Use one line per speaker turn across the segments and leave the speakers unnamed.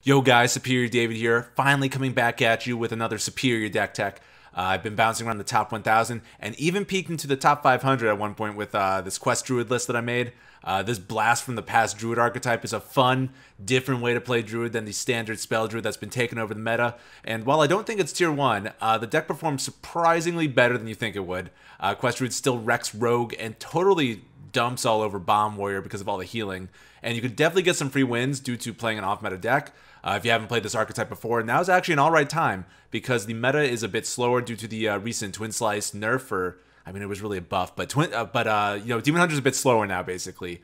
Yo guys, Superior David here, finally coming back at you with another Superior deck tech. I've been bouncing around the top 1000 and even peeked into the top 500 at one point with this Quest Druid list that I made. This Blast from the Past Druid archetype is a fun, different way to play Druid than the standard spell Druid that's been taken over the meta. And while I don't think it's tier 1, the deck performs surprisingly better than you think it would. Quest Druid still wrecks Rogue and totally dumps all over Bomb Warrior because of all the healing. And you could definitely get some free wins due to playing an off-meta deck. If you haven't played this archetype before, now is actually an alright time because the meta is a bit slower due to the recent Twin Slice nerf, or I mean it was really a buff, but Demon Hunter's a bit slower now basically.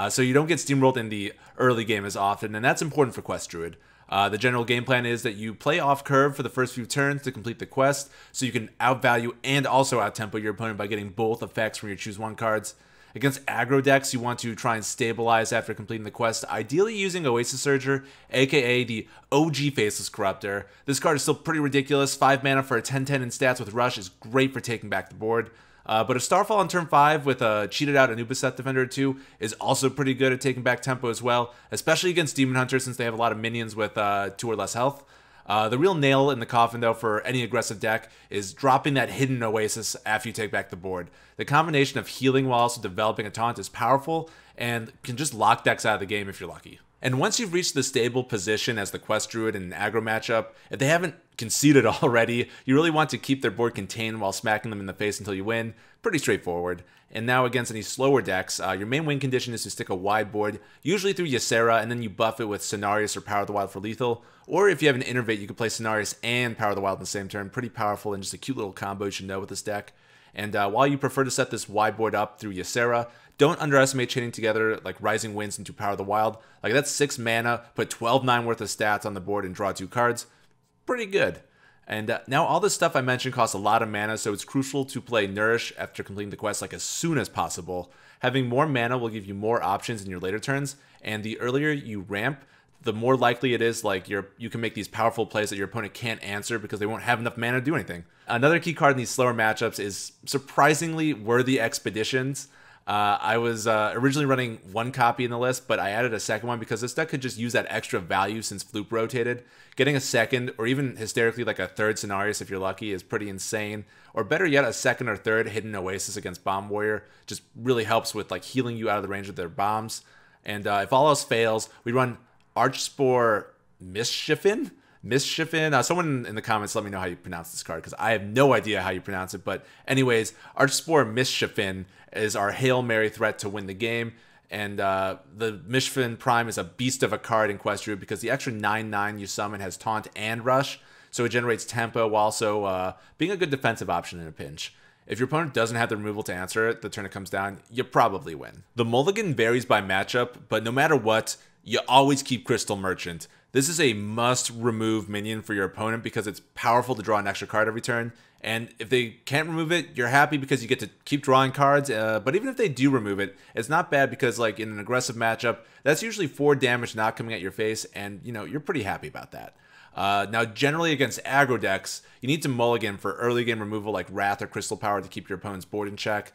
So you don't get steamrolled in the early game as often, and that's important for Quest Druid. The general game plan is that you play off curve for the first few turns to complete the quest, so you can outvalue and also outtempo your opponent by getting both effects from your choose one cards. Against aggro decks, you want to try and stabilize after completing the quest, ideally using Oasis Surger, aka the OG Faceless Corruptor. This card is still pretty ridiculous. 5 mana for a 10/10 in stats with Rush is great for taking back the board. But a Starfall on turn 5 with a cheated out Anubis Set Defender or 2 is also pretty good at taking back tempo as well, especially against Demon Hunter since they have a lot of minions with 2 or less health. The real nail in the coffin, though, for any aggressive deck is dropping that hidden Oasis after you take back the board. The combination of healing while also developing a taunt is powerful and can just lock decks out of the game if you're lucky. And once you've reached the stable position as the Quest Druid in an aggro matchup, if they haven't conceded already, you really want to keep their board contained while smacking them in the face until you win. Pretty straightforward. And now against any slower decks, your main win condition is to stick a wide board, usually through Ysera, and then you buff it with Cenarius or Power of the Wild for lethal. Or if you have an Innervate, you can play Cenarius and Power of the Wild in the same turn. Pretty powerful and just a cute little combo you should know with this deck. And while you prefer to set this wide board up through Ysera, don't underestimate chaining together like Rising Winds into Power of the Wild. Like that's 6 mana, put 12/9 worth of stats on the board and draw 2 cards. Pretty good. And now all this stuff I mentioned costs a lot of mana, so it's crucial to play Nourish after completing the quest like as soon as possible. Having more mana will give you more options in your later turns, and the earlier you ramp, the more likely it is like you can make these powerful plays that your opponent can't answer because they won't have enough mana to do anything. Another key card in these slower matchups is surprisingly Worthy Expeditions. I was originally running 1 copy in the list, but I added a second one because this deck could just use that extra value since Floop rotated. Getting a second, or even hysterically like a third Cenarius if you're lucky, is pretty insane. Or better yet, a second or third Hidden Oasis against Bomb Warrior just really helps with like healing you out of the range of their bombs. And if all else fails, we run Archspore Mischiefin? Someone in the comments let me know how you pronounce this card because I have no idea how you pronounce it. But anyways, Archspore Mischiefin is our Hail Mary threat to win the game. And the Mischiefin Prime is a beast of a card in Quest Druid because the extra 9/9 you summon has Taunt and Rush. So it generates tempo while also being a good defensive option in a pinch. If your opponent doesn't have the removal to answer it the turn it comes down, you probably win. The mulligan varies by matchup, but no matter what, you always keep Crystal Merchant. This is a must-remove minion for your opponent because it's powerful to draw an extra card every turn. And if they can't remove it, you're happy because you get to keep drawing cards. But even if they do remove it, it's not bad because like in an aggressive matchup, that's usually 4 damage not coming at your face. And you're pretty happy about that. Now, generally against aggro decks, you need to mulligan for early game removal like Wrath or Crystal Power to keep your opponent's board in check.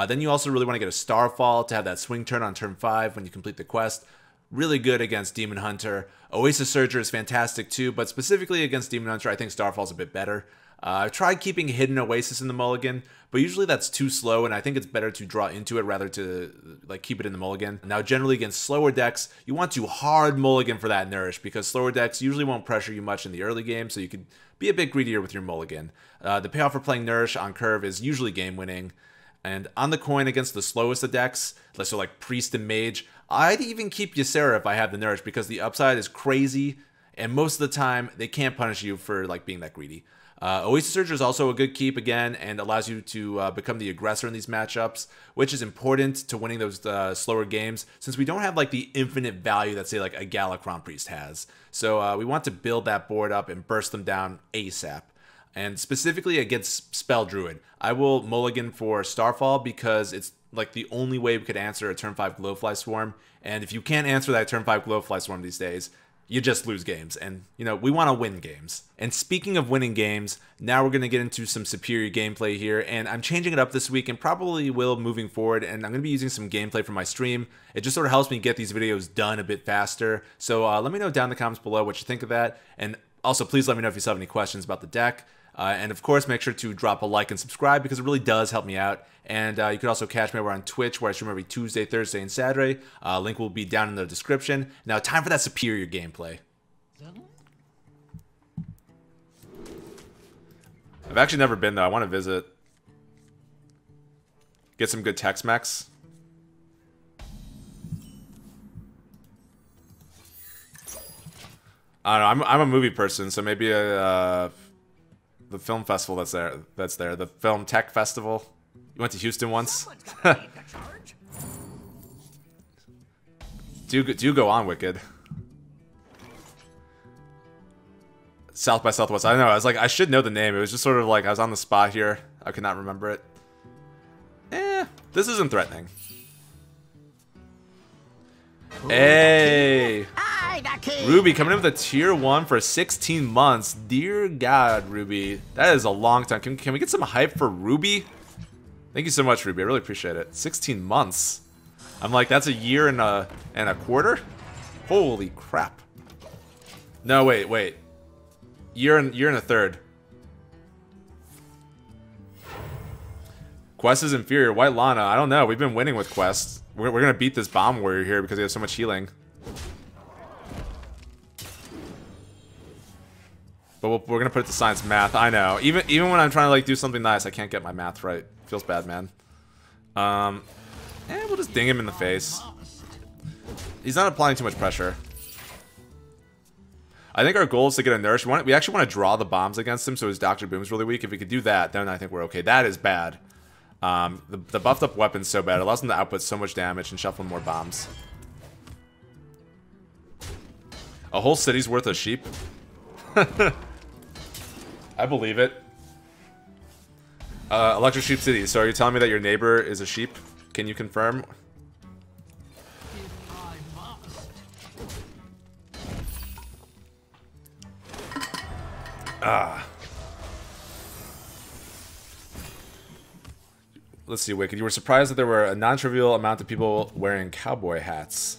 Then you also really want to get a Starfall to have that swing turn on turn 5 when you complete the quest. Really good against Demon Hunter. Oasis Surger is fantastic too, but specifically against Demon Hunter, I think Starfall's a bit better. I've tried keeping Hidden Oasis in the mulligan, but usually that's too slow, and I think it's better to draw into it rather to like keep it in the mulligan. Now, generally against slower decks, you want to hard mulligan for that Nourish because slower decks usually won't pressure you much in the early game, so you could be a bit greedier with your mulligan. The payoff for playing Nourish on curve is usually game winning. And on the coin against the slowest of decks, so like Priest and Mage, I'd even keep Ysera if I have the Nourish because the upside is crazy, and most of the time they can't punish you for like being that greedy. Oasis Surger is also a good keep again and allows you to become the aggressor in these matchups, which is important to winning those slower games since we don't have like the infinite value that say like a Galakrond Priest has. So we want to build that board up and burst them down ASAP. And specifically against Spell Druid, I will mulligan for Starfall because it's like the only way we could answer a turn 5 Glowfly Swarm. And if you can't answer that turn 5 Glowfly Swarm these days, you just lose games. And, you know, we want to win games. And speaking of winning games, now we're going to get into some superior gameplay here. And I'm changing it up this week and probably will moving forward. And I'm going to be using some gameplay from my stream. It just sort of helps me get these videos done a bit faster. So let me know down in the comments below what you think of that. And also, please let me know if you still have any questions about the deck. And of course, make sure to drop a like and subscribe because it really does help me out. And you can also catch me over on Twitch where I stream every Tuesday, Thursday, and Saturday. Link will be down in the description. Now, time for that superior gameplay. I've actually never been though. I want to visit. Get some good Tex-Mex. I don't know. I'm a movie person, so maybe the film festival that's there. The Film Tech Festival. You went to Houston once? do go on, Wicked. South by Southwest. I don't know. I was like, I should know the name. It was just sort of like I was on the spot here. I could not remember it. This isn't threatening. Hey! Ruby coming in with a tier 1 for 16 months. Dear God, Ruby. That is a long time. Can we get some hype for Ruby? Thank you so much, Ruby. I really appreciate it. 16 months. I'm like, that's a year and a quarter? Holy crap. No, wait. Year and a third. Quest is inferior. White Lana, I don't know. We've been winning with Quest. We're going to beat this Bomb Warrior here because he has so much healing. But we're going to put it to science math. I know. Even when I'm trying to like do something nice, I can't get my math right. Feels bad, man. We'll just ding him in the face. He's not applying too much pressure. I think our goal is to get a nurse. We actually want to draw the bombs against him so his Dr. Boom's really weak. If we could do that, then I think we're okay. That is bad. The buffed up weapon's so bad. It allows him to output so much damage and shuffle more bombs. A whole city's worth of sheep? I believe it. Electric Sheep City. So are you telling me that your neighbor is a sheep? Can you confirm? Let's see, Wicked. You were surprised that there were a non-trivial amount of people wearing cowboy hats.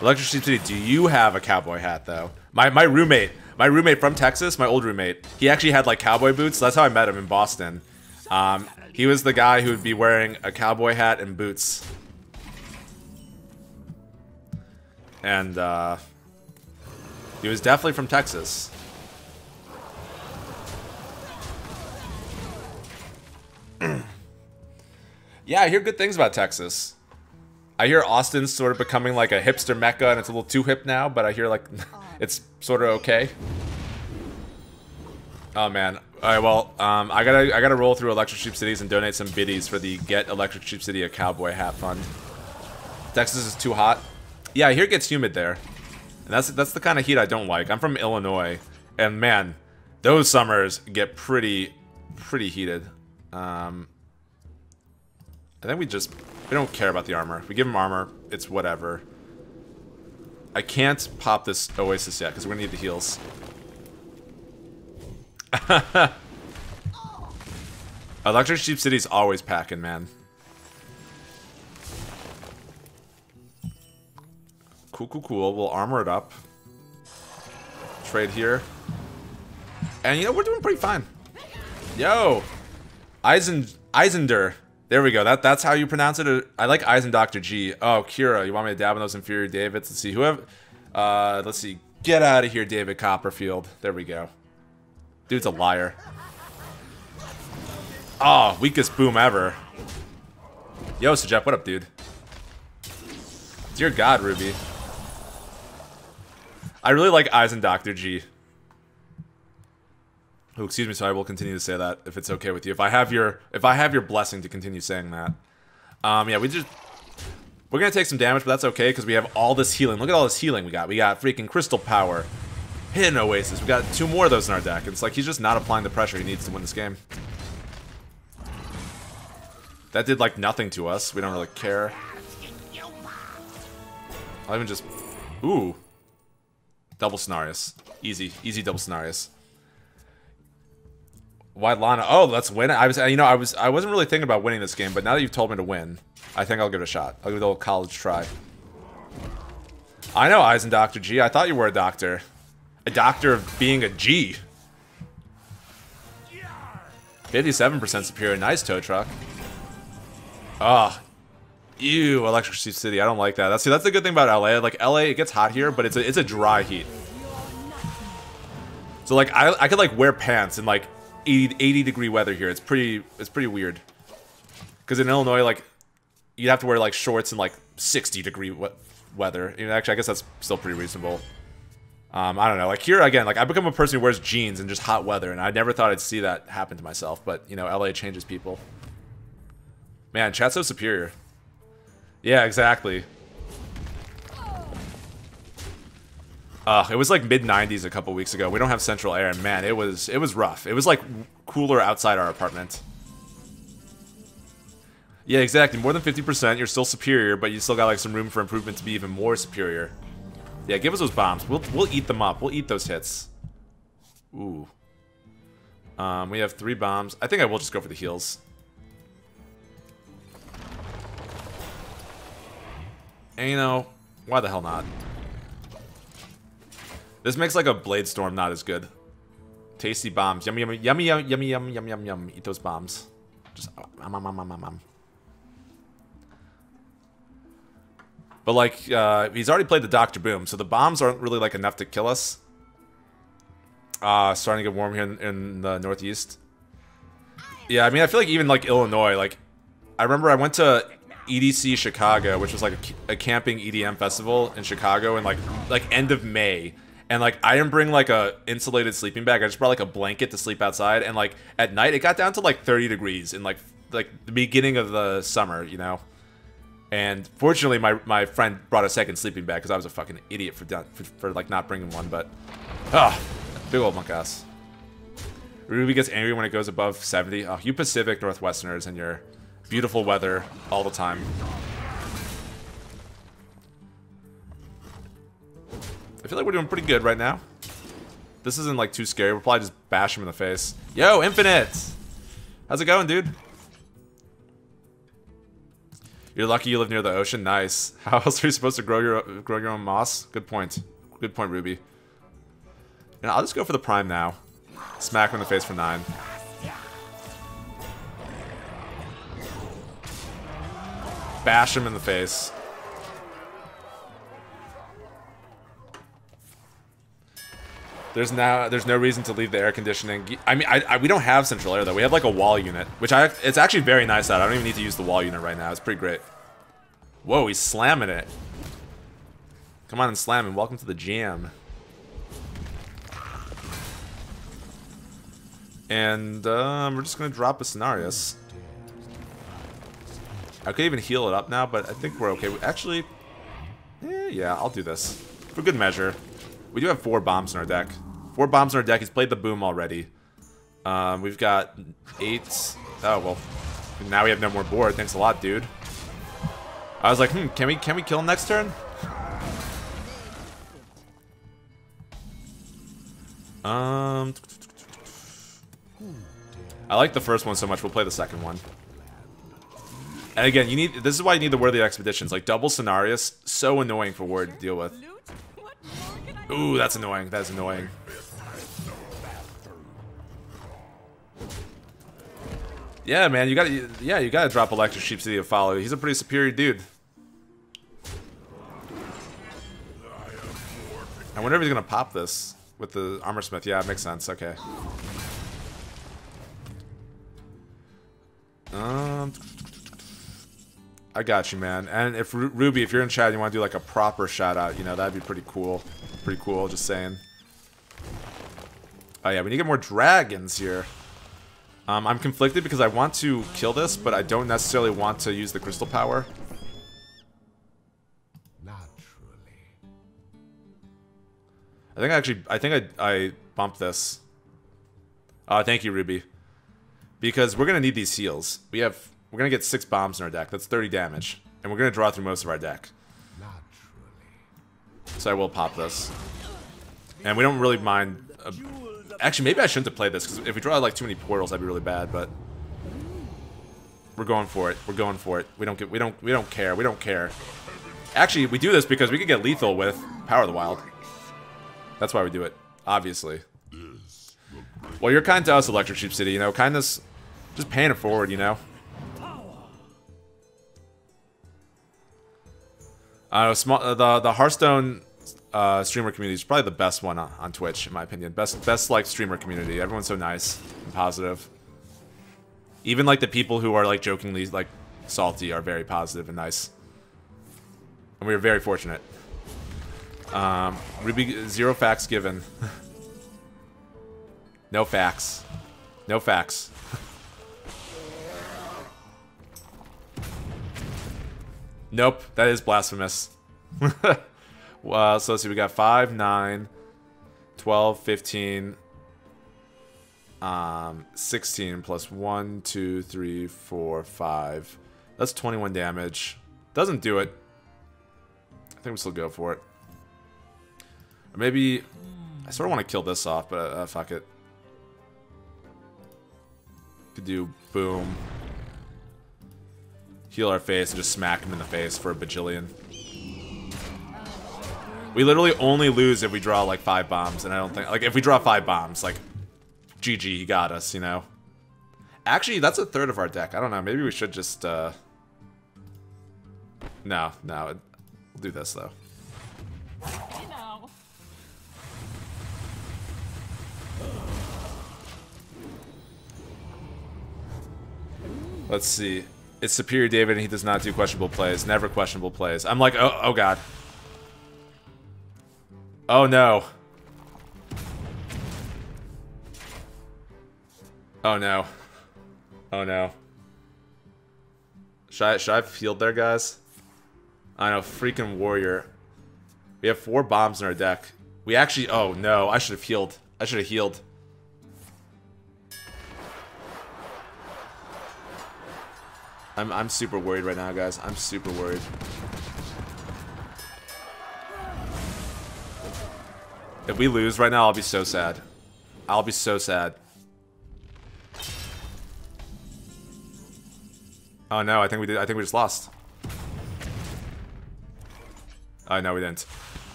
Electric Sheep City, do you have a cowboy hat, though? My roommate from Texas, my old roommate, he actually had, like, cowboy boots. So that's how I met him in Boston. He was the guy who would be wearing a cowboy hat and boots. And, he was definitely from Texas. Yeah, I hear good things about Texas. I hear Austin's sort of becoming like a hipster mecca and it's a little too hip now, but I hear like it's sort of okay. Oh man. Alright, well, I gotta roll through Electric Sheep Cities and donate some biddies for the Get Electric Sheep City a Cowboy Hat Fund. Texas is too hot. Yeah, I hear it gets humid there. And that's the kind of heat I don't like. I'm from Illinois, and man, those summers get pretty heated. I think we don't care about the armor. We give him armor, it's whatever. I can't pop this Oasis yet, because we're gonna need the heals. Electric Sheep City's always packing, man. Cool. We'll armor it up. Trade here. And, you know, we're doing pretty fine. Yo! Eisender. There we go. That's how you pronounce it. I like Eisen Dr. G. Oh, Kira, you want me to dab on those inferior Davids? Let's see. Let's see. Get out of here, David Copperfield. There we go. Dude's a liar. Oh, weakest boom ever. Yo, Sajep, what up, dude? Dear God, Ruby. I really like Eisen Dr. G. Oh, excuse me, so I will continue to say that if it's okay with you. If I have your blessing to continue saying that. Yeah, we're gonna take some damage, but that's okay because we have all this healing. Look at all this healing we got. We got freaking Crystal Power, Hidden Oasis. We got 2 more of those in our deck. It's like he's just not applying the pressure he needs to win this game. That did like nothing to us. We don't really care. I'll even just... Ooh. Double Cenarius. Easy. Easy double Cenarius. Why Lana? Oh, let's win it. I wasn't really thinking about winning this game, but now that you've told me to win, I think I'll give it a shot. I'll give it a little college try. I know, Eisen Dr. G. I thought you were a doctor. A doctor of being a G. 57% superior. Nice tow truck. Ugh. Ew, Electric City. I don't like that. That's the good thing about LA. Like, LA, it gets hot here, but it's a dry heat. So, like, I could, like, wear pants in, like, 80 degree weather here. It's pretty weird. Because in Illinois, like, you'd have to wear, like, shorts in, like, 60 degree weather. You know, actually, I guess that's still pretty reasonable. I don't know. Like, here, again, like, I become a person who wears jeans in just hot weather, and I never thought I'd see that happen to myself. But, you know, LA changes people. Man, chat's so superior. Yeah, exactly. It was like mid-90s a couple weeks ago. We don't have central air, and man, it was rough. It was like cooler outside our apartment. Yeah, exactly. More than 50%, you're still superior, but you still got like some room for improvement to be even more superior. Yeah, give us those bombs. We'll eat them up. We'll eat those hits. Ooh. We have 3 bombs. I think I will just go for the heals. And you know, why the hell not? This makes like a Blade Storm not as good. Tasty bombs. Yummy, yummy, yummy, yummy, yummy, yum, yum, yum, yum. Eat those bombs. Just But like, he's already played the Dr. Boom, so the bombs aren't really like enough to kill us. Starting to get warm here in the Northeast. Yeah, I mean, I feel like even like Illinois, like, I remember I went to EDC Chicago, which was like a camping EDM festival in Chicago in like end of May. And, like, I didn't bring, like, a insulated sleeping bag. I just brought, like, a blanket to sleep outside. And, like, at night, it got down to, like, 30 degrees in, like the beginning of the summer, you know? And, fortunately, my friend brought a second sleeping bag because I was a fucking idiot for, like, not bringing one. But, big old monk ass. Ruby gets angry when it goes above 70. Oh, you Pacific Northwesterners and your beautiful weather all the time. I feel like we're doing pretty good right now. This isn't like too scary. We'll probably just bash him in the face. Yo, Infinite! How's it going, dude? You're lucky you live near the ocean. Nice. How else are you supposed to grow your own moss? Good point. Good point, Ruby. And I'll just go for the prime now. Smack him in the face for 9. Bash him in the face. There's no reason to leave the air conditioning. I mean, we don't have central air though. We have like a wall unit, which it's actually very nice out. I don't even need to use the wall unit right now. It's pretty great. Whoa, he's slamming it. Come on and slam him. Welcome to the jam. And we're just gonna drop a Cenarius. I could even heal it up now, but I think we're okay. Actually, yeah, I'll do this for good measure. We do have 4 bombs in our deck. 4 bombs in our deck. He's played the boom already. We've got 8. Oh, well. Now we have no more board. Thanks a lot, dude. I was like, can we kill him next turn? I like the first one so much. We'll play the second one. And again, this is why you need the Worthy Expeditions. Like, double Cenarius, so annoying for Ward to deal with. Ooh, that's annoying. That's annoying. Yeah, man, you gotta drop Electric Sheep City to follow. He's a pretty superior dude. I wonder if he's gonna pop this with the Armor Smith. Yeah, it makes sense. Okay. I got you, man. And if Ruby, if you're in chat and you want to do like a proper shout out, you know, that'd be pretty cool. Pretty cool, just saying. Oh yeah, we need to get more dragons here. I'm conflicted because I want to kill this, but I don't necessarily want to use the crystal power. I think I bumped this. Thank you, Ruby. Because we're gonna need these heals. We're gonna get 6 bombs in our deck. That's 30 damage. And we're gonna draw through most of our deck. So I will pop this. And we don't really mind... actually, maybe I shouldn't have played this, because if we draw like too many portals, that'd be really bad, but... We're going for it. We're going for it. We don't care. We don't care. Actually, we do this because we could get lethal with Power of the Wild. That's why we do it. Obviously. Well, you're kind to us, Electric Sheep City, you know? Kindness... Just paying it forward, you know? The Hearthstone streamer community is probably the best one on Twitch, in my opinion. Best like streamer community. Everyone's so nice and positive. Even like the people who are like jokingly like salty are very positive and nice. And we are very fortunate. Ruby, 0 facts given. No facts. No facts. Nope, that is blasphemous. Well, so let's see, we got 5, 9, 12, 15, 16 plus 1, 2, 3, 4, 5. That's 21 damage. Doesn't do it. I think we still go for it. Or maybe... I sort of want to kill this off, but fuck it. Could do boom. Heal our face and just smack him in the face for a bajillion. We literally only lose if we draw like 5 bombs, and I don't think... Like, if we draw 5 bombs, like... GG, he got us, you know? Actually, that's a third of our deck. I don't know, maybe we should just, No, we'll do this, though. Let's see. It's Superior David, and he does not do questionable plays. Never questionable plays. I'm like, oh god. Oh no. Oh no. Oh no. Should I have healed there, guys? I know, freaking warrior. We have 4 bombs in our deck. We actually... Oh no, I should have healed. I should have healed. I'm super worried right now, guys. I'm super worried. If we lose right now, I'll be so sad. I'll be so sad. Oh no, I think we did. I think we just lost. Oh no, we didn't.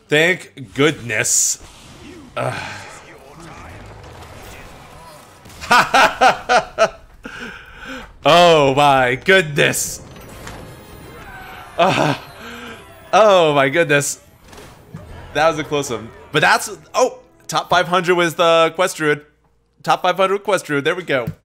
Thank goodness. Oh my goodness. Oh my goodness. That was a close one. But that's... Oh! Top 500 was the Quest Druid. Top 500 Quest Druid. There we go.